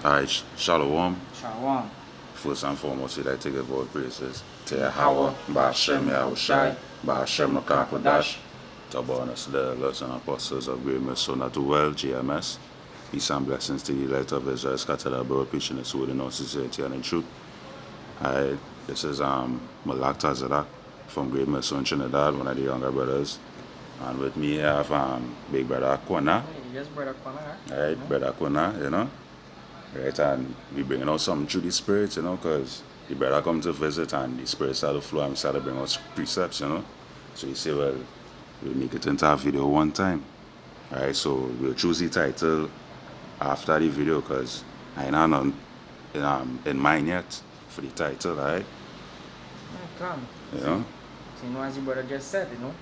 Alright, Shalom. Shalom. First and foremost, we'd like to give all praises to Yahweh, Ba'ashem Yahushai, Ba'ashem Nakakodash, to born us the Lords and Apostles of Great Mercy, not to well, GMS. Peace and blessings to the light of Israel, scattered abroad, preaching the word in all sincerity and in truth. Alright, this is Malak Tazadak from Great Mercy in Trinidad, one of the younger brothers. And with me, I have Big Brother Akwana. Yes, Brother Connor. Alright, Brother Akwana, you know. Right, and we bringing out something through the spirits, you know, because the brother come to visit and the spirits start to flow and we start to bring out precepts, you know. So you say, well, we'll make it into a video one time. Alright, so we'll choose the title after the video because I ain't none in mind yet for the title, alright? Come. You know? So, you know, as your brother just said, you know,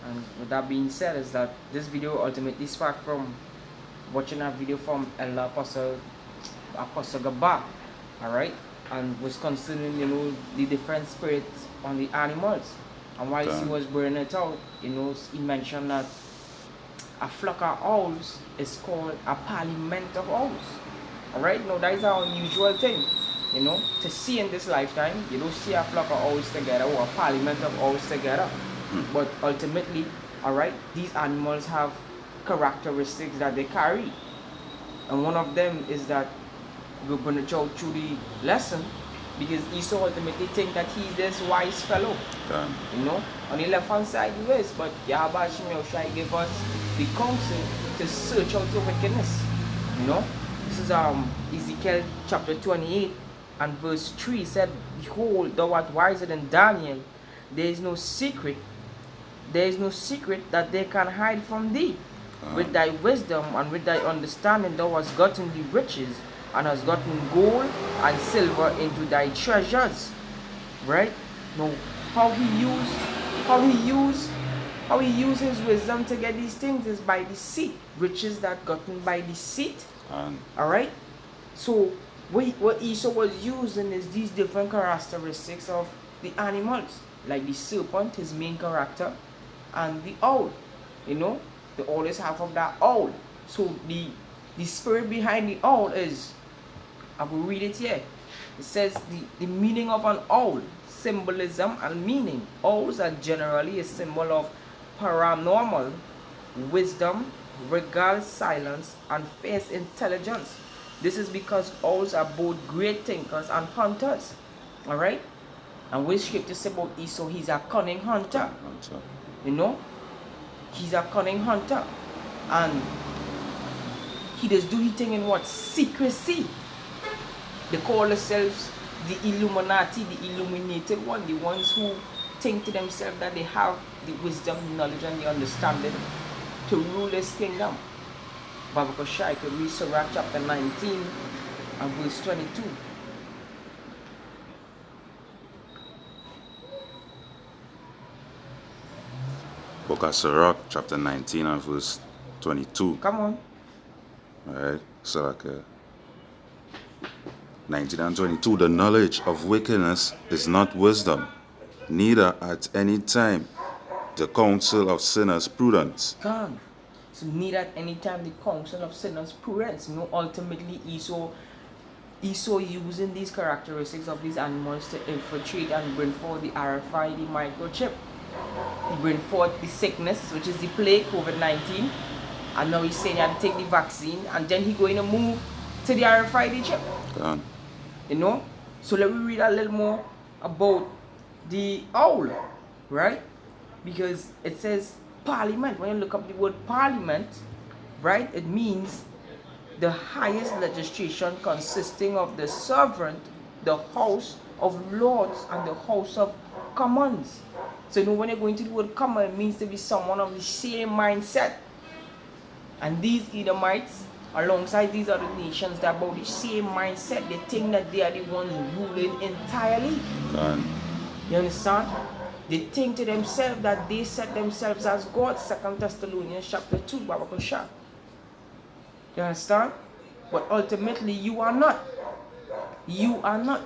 and with that being said, is that this video ultimately sparked from watching a video from Elder Apostle Gaba, alright, and was considering, you know, the different spirits on the animals. And while he was bringing it out, you know, he mentioned that a flock of owls is called a parliament of owls. Alright, now that is an unusual thing, you know, to see in this lifetime. You don't see a flock of owls together or a parliament of owls together. But ultimately, alright, these animals have characteristics that they carry. And one of them is that we're going to go through the lesson because Esau ultimately think that he's this wise fellow. You know, on the left hand side he is, but Yahweh Shai gave us the counsel to search out your wickedness. You know, this is Ezekiel chapter 28 and verse 3 said, "Behold, thou art wiser than Daniel. There is no secret that they can hide from thee. With thy wisdom and with thy understanding thou hast gotten the riches, and has gotten gold and silver into thy treasures." Right? Now, how he used his wisdom to get these things is by deceit. Riches that gotten by deceit. Alright? So what Esau was using is these different characteristics of the animals. Like the serpent, his main character, and the owl. You know? They always have of that owl. So the spirit behind the owl is, I will read it here. It says the meaning of an owl, symbolism and meaning. Owls are generally a symbol of paranormal wisdom, regal silence, and fierce intelligence. This is because owls are both great thinkers and hunters. Alright? And when scripture says about Esau, he's a cunning hunter. You know? He's a cunning hunter. And he does do his thing in what? Secrecy. They call themselves the Illuminati, the illuminated one, the ones who think to themselves that they have the wisdom, the knowledge, and the understanding to rule this kingdom. Bible Shai could read Sirach chapter 19 and verse 22. Book of Sirach chapter 19 and verse 22. Come on. Alright, so like 19 and 22. The knowledge of wickedness is not wisdom, neither at any time the counsel of sinners prudence. Come. So neither at any time the counsel of sinners prudence. You know, ultimately Esau using these characteristics of these animals to infiltrate and bring forth the RFID microchip. He bring forth the sickness, which is the plague, COVID-19. And now he's saying he had to take the vaccine, and then he going to move to the RFID chip. You know? So let me read a little more about the owl, right? Because it says parliament. When you look up the word parliament, right, it means the highest legislation consisting of the sovereign, the House of Lords, and the House of Commons. So you know, when you're going to the word common, it means to be someone of the same mindset. And these Edomites, alongside these other nations, they're about the same mindset. They think that they are the ones ruling entirely. You understand? They think to themselves that they set themselves as God. 2 Thessalonians chapter 2, Bible Shah. You understand? But ultimately, you are not. You are not.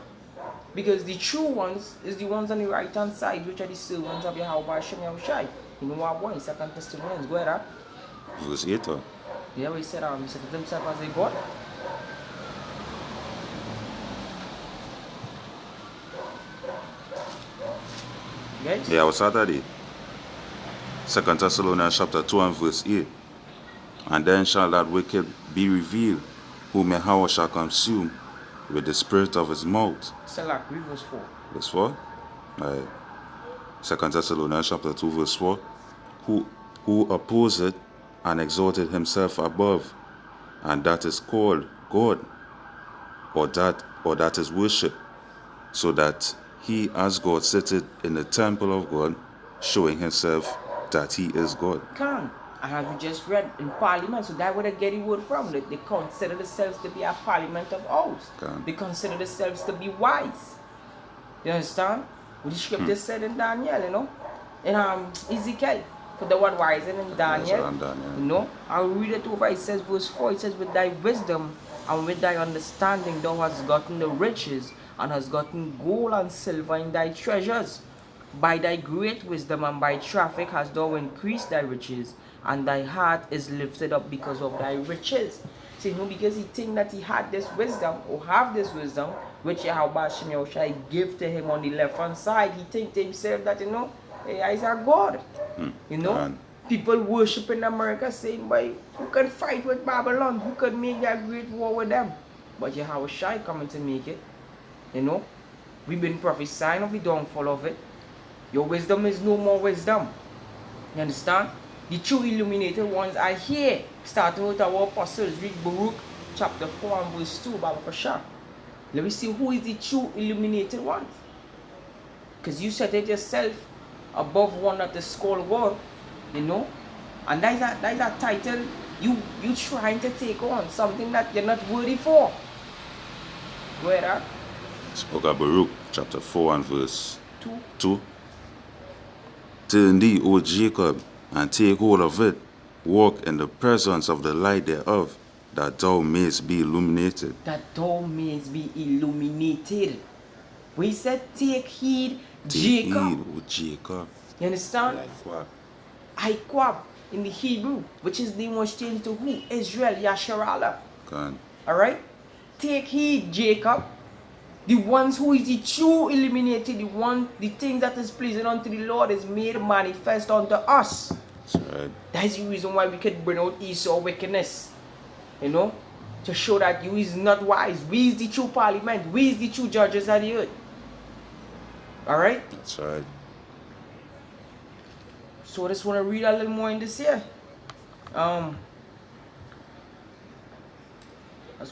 Because the true ones is the ones on the right hand side, which are the servants of Yahweh Shem Yahushai. You know what one? 2 Thessalonians. Go ahead. Verse 8. Yeah, we said he set himself as a God. Yes? Yeah, what's Saturday? 2 Thessalonians chapter 2 and verse 8. And then shall that wicked be revealed, whom Yahweh shall consume with the spirit of his mouth. Select, read verse 4. Verse 4? Right. 2 Thessalonians chapter 2 verse 4. Who opposeth and exalted himself above, and that is called God, or that is worship, so that he as God sitteth in the temple of God, showing himself that he is God. Come. And as we just read in Parliament, so that where they get the word from. They consider themselves to be a parliament of oaths. Come. They consider themselves to be wise. You understand? What the scripture said in Daniel, you know? In Ezekiel, for the one wiser than Daniel. You know? I'll read it over. It says, verse 4, it says, with thy wisdom and with thy understanding thou hast gotten the riches, and hast gotten gold and silver in thy treasures. By thy great wisdom and by traffic hast thou increased thy riches, and thy heart is lifted up because of thy riches. See, no, because he think that he had this wisdom, or have this wisdom, which Yahweh shall give to him on the left hand side. He think to himself that, you know, hey, he's a God. You know, people worship in America saying, boy, who can fight with Babylon? Who could make that great war with them? But Yahweh Shai coming to make it. You know, we've been prophesying of the downfall of it. Your wisdom is no more wisdom. You understand? The true illuminated ones are here. Starting with our apostles. Read Baruch chapter 4 and verse 2. Babakasha. Let me see who is the true illuminated ones. Because you set it yourself above one that is called God. You know? And that is a title you trying to take on. Something that you're not worthy for. Go ahead, Spoke of Baruch chapter 4 and verse 2. Turn thee, O Jacob, and take hold of it. Walk in the presence of the light thereof, that thou mayest be illuminated. That thou mayest be illuminated. We said, take heed, Jacob. Take heed, O Jacob. You understand? Aikwab in the Hebrew, which is the most changed to who? Israel, Yasharala. Alright? Take heed, Jacob. The ones who is the true illuminated, the thing that is pleasing unto the Lord is made manifest unto us. That's right. That is the reason why we could bring out Esau wickedness. You know? To show that you is not wise. We is the true parliament. We is the true judges of the earth. Alright? That's right. So I just want to read a little more in this here. That's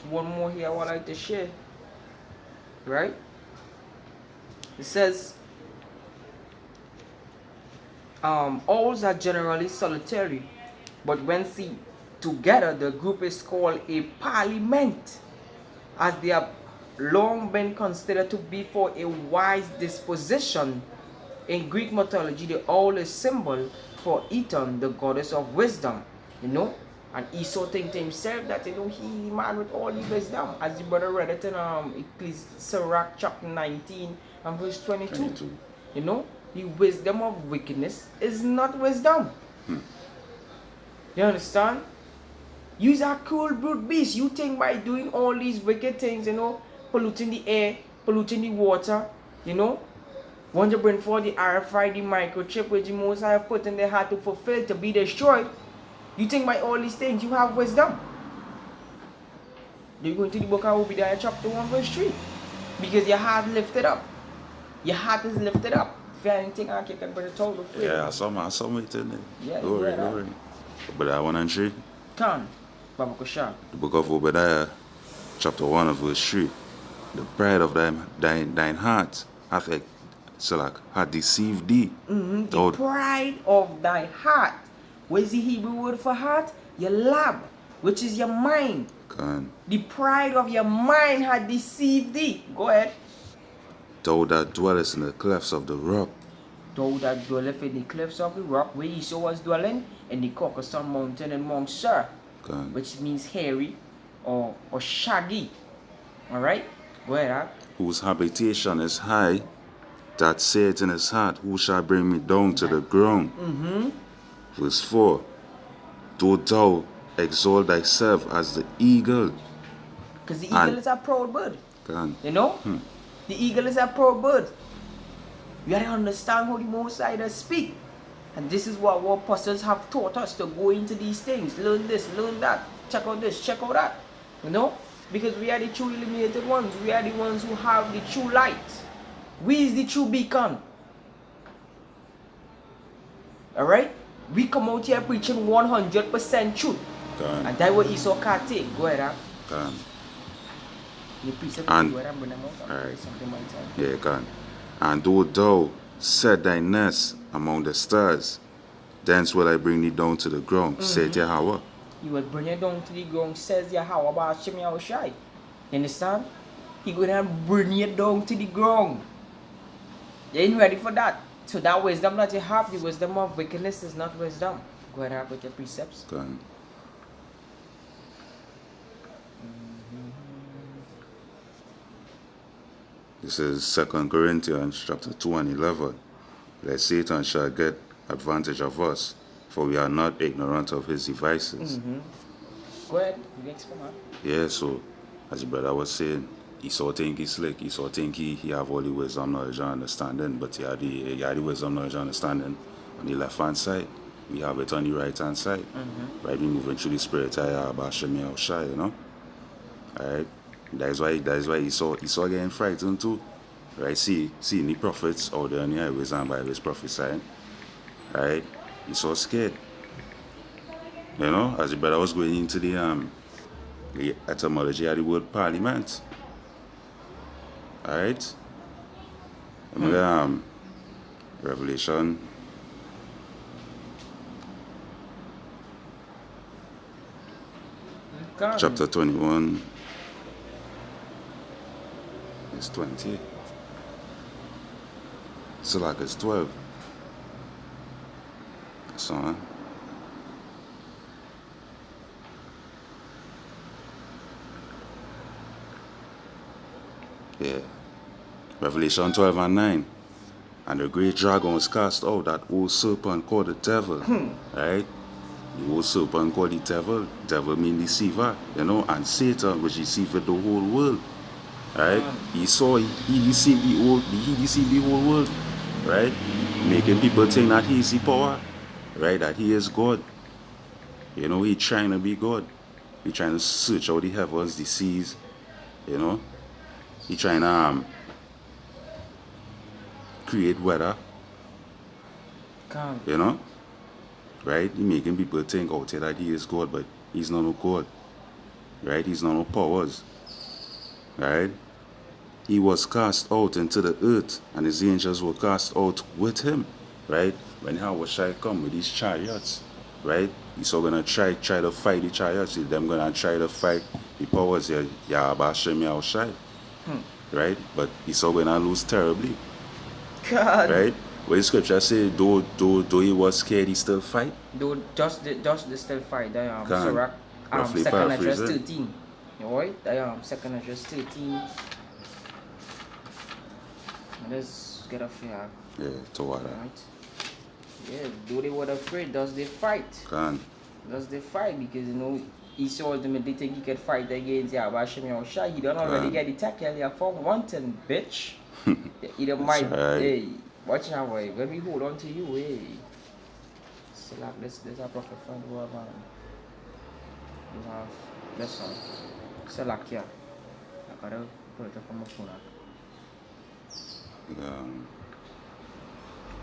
one more here I would like to share. Right? It says, owls are generally solitary, but when seen together, the group is called a parliament, as they have long been considered to be for a wise disposition. In Greek mythology, the owl is symbol for Eton, the goddess of wisdom. You know? And Esau think to himself that, you know, he man with all the wisdom. As the brother read it in Sirach chapter 19 and verse 22. You know, the wisdom of wickedness is not wisdom. You understand? You're a cool brute beast. You think by doing all these wicked things, you know, polluting the air, polluting the water, you know, want to bring forth the RFID microchip which the Most High have put in their heart to fulfill, to be destroyed. You think by all these things you have wisdom. You're going to the book of Obadiah chapter 1 verse 3. Because your heart lifted up. Your heart is lifted up. If you have anything I can bring it total for you. Yeah, I saw it in there. Yeah, don't worry. But I want to share. Can. Babakosha. The book of Obadiah chapter 1 and verse 3. The pride of thine heart hath deceived thee. The pride of thy heart. What is the Hebrew word for heart? Your lab, which is your mind. The pride of your mind had deceived thee. Go ahead. Thou that dwellest in the clefts of the rock. Thou that dwelleth in the cliffs of the rock, where Esau was dwelling, in the Caucasus mountain in Mount Seir, which means hairy or shaggy. Alright? Go ahead. Whose habitation is high, that saith in his heart, who shall bring me down to the ground? Verse 4. Though thou exalt thyself as the eagle. Because the eagle is a proud bird. You know? The eagle is a proud bird. We gotta understand how the Most High does speak. And this is what our apostles have taught us, to go into these things. Learn this, learn that. Check out this, check out that. You know? Because we are the true illuminated ones. We are the ones who have the true light. We is the true beacon. Alright? We come out here preaching 100% truth. Can. And that's what Esau can't take. Go ahead, Can. You precept And- go ahead and bring them out. Alright. Something might time. Yeah, can. And though thou set thy nest among the stars, thence will I bring thee down to the ground, saith Yahweh. He will bring you down to the ground, says Yahweh about Shem Yahushai. You understand? He gonna bring you down to the ground. You ain't ready for that. So that wisdom that you have, the wisdom of wickedness is not wisdom. Go ahead and with your precepts. Can. This is 2 Corinthians chapter 2 and 11. Lest Satan shall get advantage of us, for we are not ignorant of his devices. Go ahead, you explain that. Yeah, so as the brother was saying, Esau think he's slick, Esau think he have all the wisdom, knowledge, and understanding, but he had the wisdom, knowledge, and understanding on the left hand side. We have it on the right hand side. Right, we moving through the spirit of Hashem Yahushai, you know. Alright. That's why Esau getting frightened too. Right? See the prophets out there on the highways and byways prophesying. Right? Esau scared. You know, as the brother was going into the etymology of the word parliament. Alright? Remember Revelation Come. chapter 21 is 20. So like it's 12. So yeah. Revelation 12 and 9. And the great dragon was cast out, that old serpent called the devil. Right? The old serpent called the devil. Devil means deceiver, you know, and Satan, which deceived the whole world. Right? He deceived the whole world. Right? Making people think that he is the power. Right? That he is God. You know, he trying to be God. He trying to search out the heavens, the seas, you know. He trying to create weather, Come. you know. Right? He making people think out there that he is God, but he's not no God. Right? He's not no powers. Right? He was cast out into the earth, and his angels were cast out with him. Right? When Yahushua come with these chariots, right? He's all gonna try to fight the chariots. Them gonna try to fight the powers of Yahweh Yahushua. Right? But he's all gonna lose terribly. God. Right? What the scripture say, though he was scared, he still fight. Though just the still fight. That Can Sirach, roughly second address paraphrase it. 13. Alright? That second address 13. Let's get a fair. Yeah, to what? Right? Yeah, though they were afraid, does they fight? Can. Does they fight? Because you know Esau ultimately think he could fight against Yahweh Shem Yahushua. He don't already get the tackle. He found wanting, bitch. He don't mind. right. Hey, watch now, boy. When we hold on to you, hey. So like this a prophet friend who have you have lesson. So like yeah. I gotta put it up on my phone.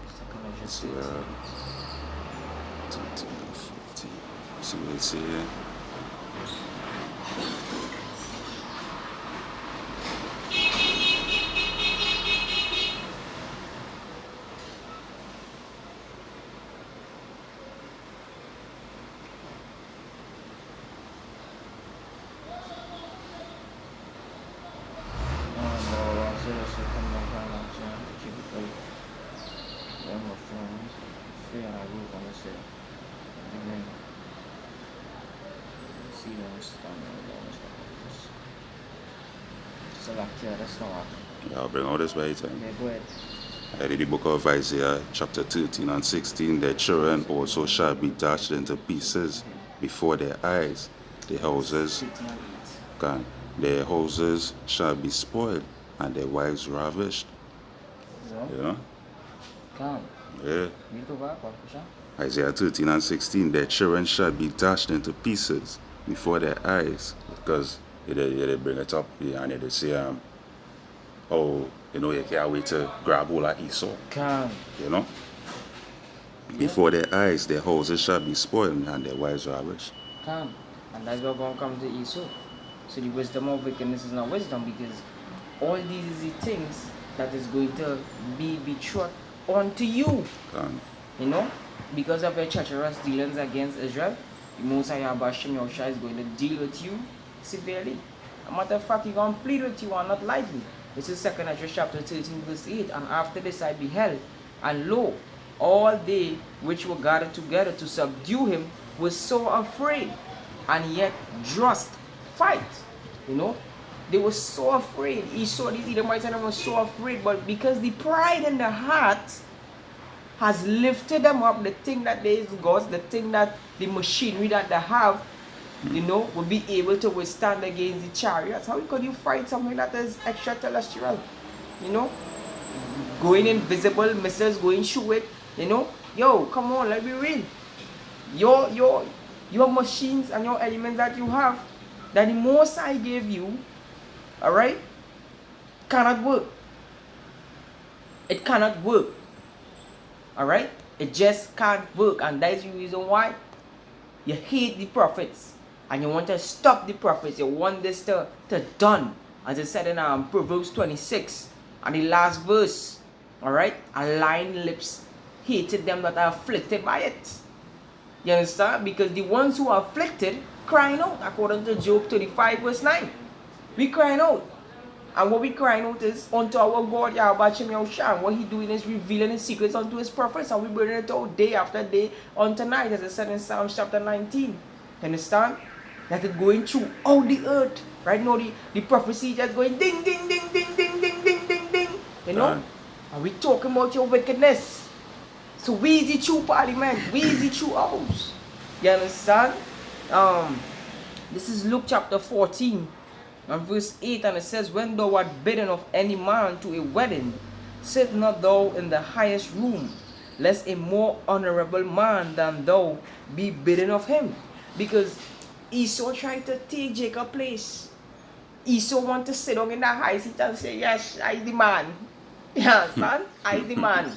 Second I just See, 13, 14. See what it say here? So like yeah, that's not what. Yeah, I'll bring all this by time. Yeah, go ahead. I read the book of Isaiah, chapter 13 and 16. Their children also shall be dashed into pieces before their eyes. Their houses shall be spoiled, and their wives ravished. Yeah. You know? Come. Yeah. Read over, Pasha. Isaiah 13 and 16, their children shall be dashed into pieces before their eyes. Because they bring it up and they say, oh, you can't wait to grab all of Esau. Come. Yeah. Before their eyes, their houses shall be spoiled and their wives are rich. Come. And that's what going to come to Esau. So the wisdom of wickedness is not wisdom, because all these is the things that is going to be betrothed unto you. Because of your treacherous dealings against Israel, the Most High Yahweh Yahushua is going to deal with you severely. As a matter of fact, he's going to plead with you and not lightly. This is 2 Ezra chapter 13 verse 8. And after this I beheld, and lo, all they which were gathered together to subdue him were so afraid, and yet durst fight. They were so afraid. He saw these Edomites and they were so afraid, but because the pride in the heart has lifted them up, the thing that there is gods, the thing that the machinery that they have, will be able to withstand against the chariots. How could you fight something that is extraterrestrial? Going invisible, missiles going through it, Yo, come on, let's be real. Your machines and your elements that you have, that the Most High gave you, alright, cannot work. It cannot work. Alright? It just can't work, and that's the reason why you hate the prophets and you want to stop the prophets. You want this to done, as it said in Proverbs 26 and the last verse. Alright? A lying lips hated them that are afflicted by it. You understand? Because the ones who are afflicted crying out, according to Job 35 verse 9. We crying out. And what we crying out is unto our God, Yahweh Yahushua. And what he doing is revealing his secrets unto his prophets. And we bring it out day after day unto night, as it said in Psalms chapter 19. Understand? That is going through all the earth. Right now, the prophecy just going ding, ding, ding, ding, ding, ding, ding, ding, ding. And we talking about your wickedness. So we is the true parliament. We is the true house. You understand? This is Luke chapter 14. And verse 8, and it says, when thou art bidden of any man to a wedding, sit not thou in the highest room, lest a more honorable man than thou be bidden of him. Because Esau tried to take Jacob's place. Esau want to sit down in the high seat and say, yes, I is the man. Yeah, son, I is the man.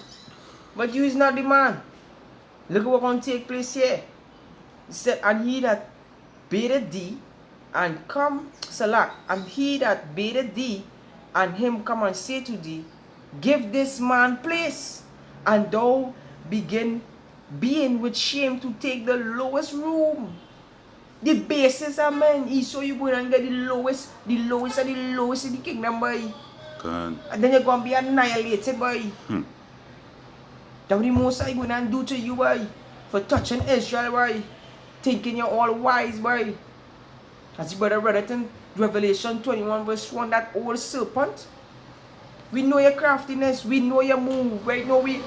But you is not the man. Look at what's going to take place here. He said, and he that bideth thee, and come, Salak, and he that bideth thee, and him come and say to thee, give this man place, and thou begin being with shame to take the lowest room. The basis of man, Esau, you go and get the lowest of the lowest in the kingdom, boy. And then you're going to be annihilated, boy. That's what the Most High going to do to you, boy, for touching Israel, boy. Thinking you're all wise, boy. As you brother read it in Revelation 21 verse 1, that old serpent. We know your craftiness, we know your move, right? No, we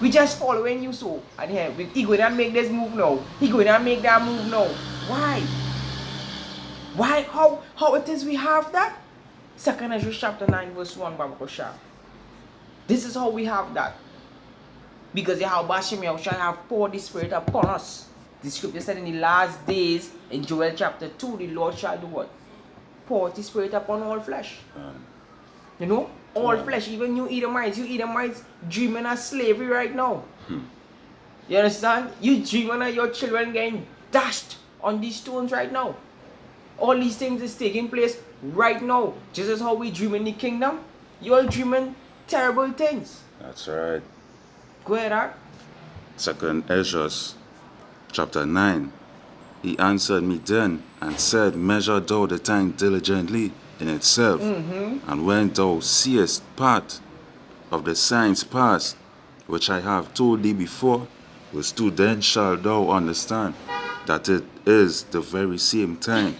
just following you, so. And here, he going to make this move now. He going to make that move now. Why? Why? How it is we have that? 2 Ezra chapter 9 verse 1, Babakosha. This is how we have that. Because Yahweh shall have poured the Spirit upon us. The scripture said in the last days, in Joel chapter 2, the Lord shall do what? Pour the Spirit upon all flesh. All flesh, even you Edomites dreaming of slavery right now. You understand? You dreaming of your children getting dashed on these stones right now. All these things is taking place right now. Just as how we dream in the kingdom, you all dreaming terrible things. That's right. Go ahead, Art. 2 Ezra chapter 9. He answered me then and said, measure thou the time diligently in itself, and when thou seest part of the signs past, which I have told thee before, which too then shalt thou understand that it is the very same time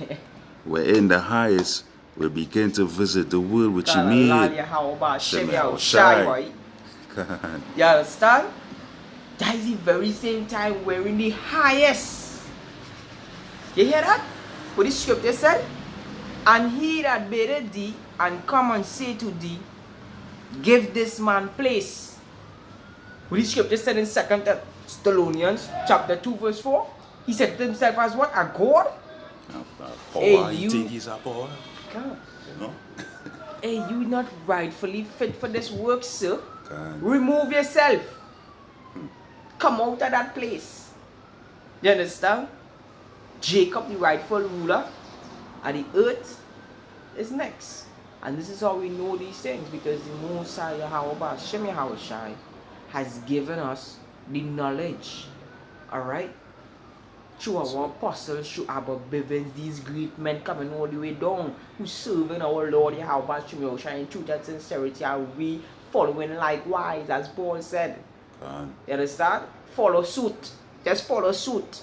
wherein the highest will begin to visit the world which he made. You understand? That is the very same time wherein the highest. You hear that? What the scripture said? And he that bideth thee and come and say to thee, give this man place. What the scripture said in 2 Thessalonians chapter 2 verse 4, he said to himself as what? A God? Power, Hey, he you, think he's a power, God. you know? Hey, you not rightfully fit for this work, sir. God. Remove yourself. Come out of that place. You understand? Jacob, the rightful ruler of the earth, is next. And this is how we know these things, because the Mosiah Yahweh Shem Yahushai has given us the knowledge. Alright? Through our apostles, through our Bivens, these great men coming all the way down, who serving our Lord Yahweh Shem Yahushai in truth and sincerity, are we following likewise, as Paul said. God. You understand? Follow suit. Just follow suit.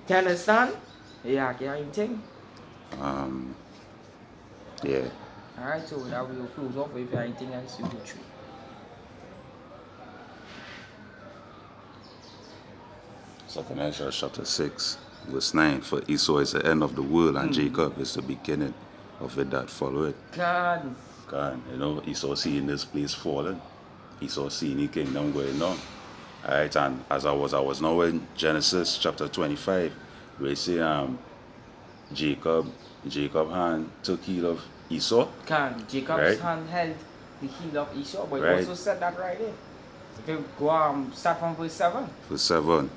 You understand? Yeah, anything? Yeah. Alright, so that we will close off. If you have anything else, you go through. Second Ezra chapter 6, verse 9. For Esau is the end of the world, and Jacob is the beginning of it that follow it. God. God, you know, Esau seeing this place falling. Esau seeing the kingdom going on. Alright, and as I was now in Genesis chapter 25, where you see Jacob hand took heed of Esau. God. Jacob's Right. hand held the heel of Esau, but Right. he also said that right there. If you go start from verse 7. Verse 7.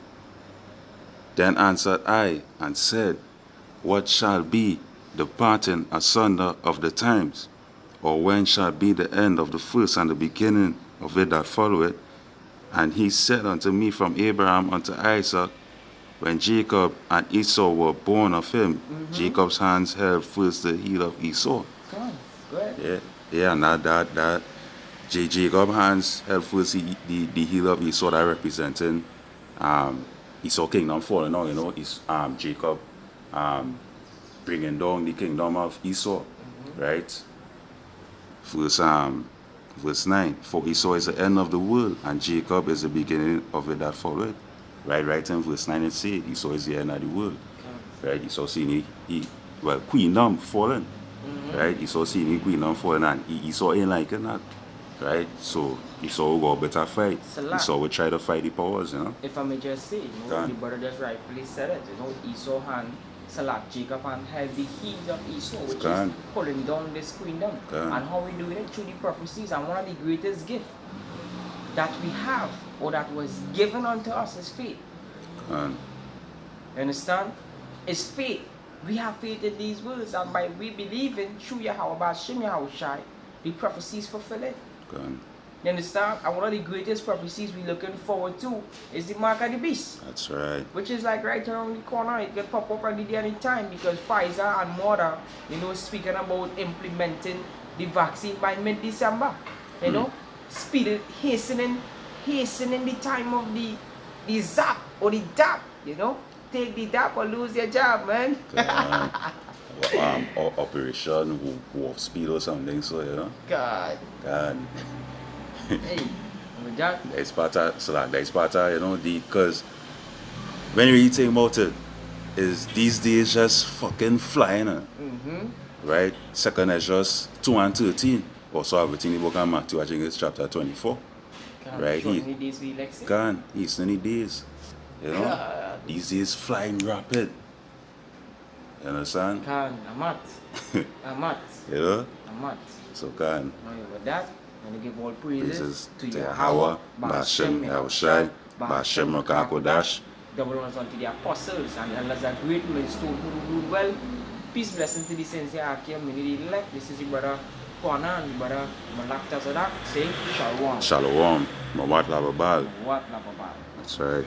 Then answered I and said, what shall be the parting asunder of the times? Or when shall be the end of the first and the beginning of it that followeth? And he said unto me, from Abraham unto Isaac, when Jacob and Esau were born of him, Jacob's hands held first the heel of Esau. God. Go ahead. Yeah, and that Jacob hands held first the heel of Esau, that representing Esau kingdom falling on, you know, is Jacob bringing down the kingdom of Esau, right? Verse 9, for Esau is the end of the world, and Jacob is the beginning of it that followeth. Right in verse 9 it says Esau is the end of the world. Right? Esau seeing queendom fallen. Right? Esau seeing the queendom fallen, and Esau ain't liking that. Right? So Esau will go better fight. Esau will try to fight the powers, you know. If I may just say, the brother just rightfully said it, Esau hand select Jacob and held the heels of Esau, which is pulling down this queendom. And how we doing it? Through the prophecies. And one of the greatest gifts that we have, or that was given unto us, is faith. You understand? It's faith. We have faith in these words, and by we believing through Yahweh Shem Yahushai, the prophecies fulfill it. You understand? And one of the greatest prophecies we're looking forward to is the mark of the beast. That's right. Which is like right around the corner. It can pop up any day, any time, because Pfizer and Moderna, speaking about implementing the vaccine by mid-December. Speeding, hastening the time of the zap or the dap, Take the dap or lose your job, man. Operation Warp Speed or something, so God. Hey, with that. That's part of, because when you really think about it, is these days just fucking flying, right? Second is just 2 and 13. Also everything in the book of Matthew, I think it's chapter 24. Right? He's 20 days. These days flying rapid. You understand? I'm at. I'm at. So with that, I'm going to give all praises to Yahweh, Bashem Yahushai, Bashem Rakakodash. Double honors unto the apostles and elders are great millstone who ruled well. Peace, blessings to the saints here, community elect. This is the brother Kwana and the brother Malak Tazadak saying Shalom. Shalom. Mawat Lababal. Mawat Lababal. That's right.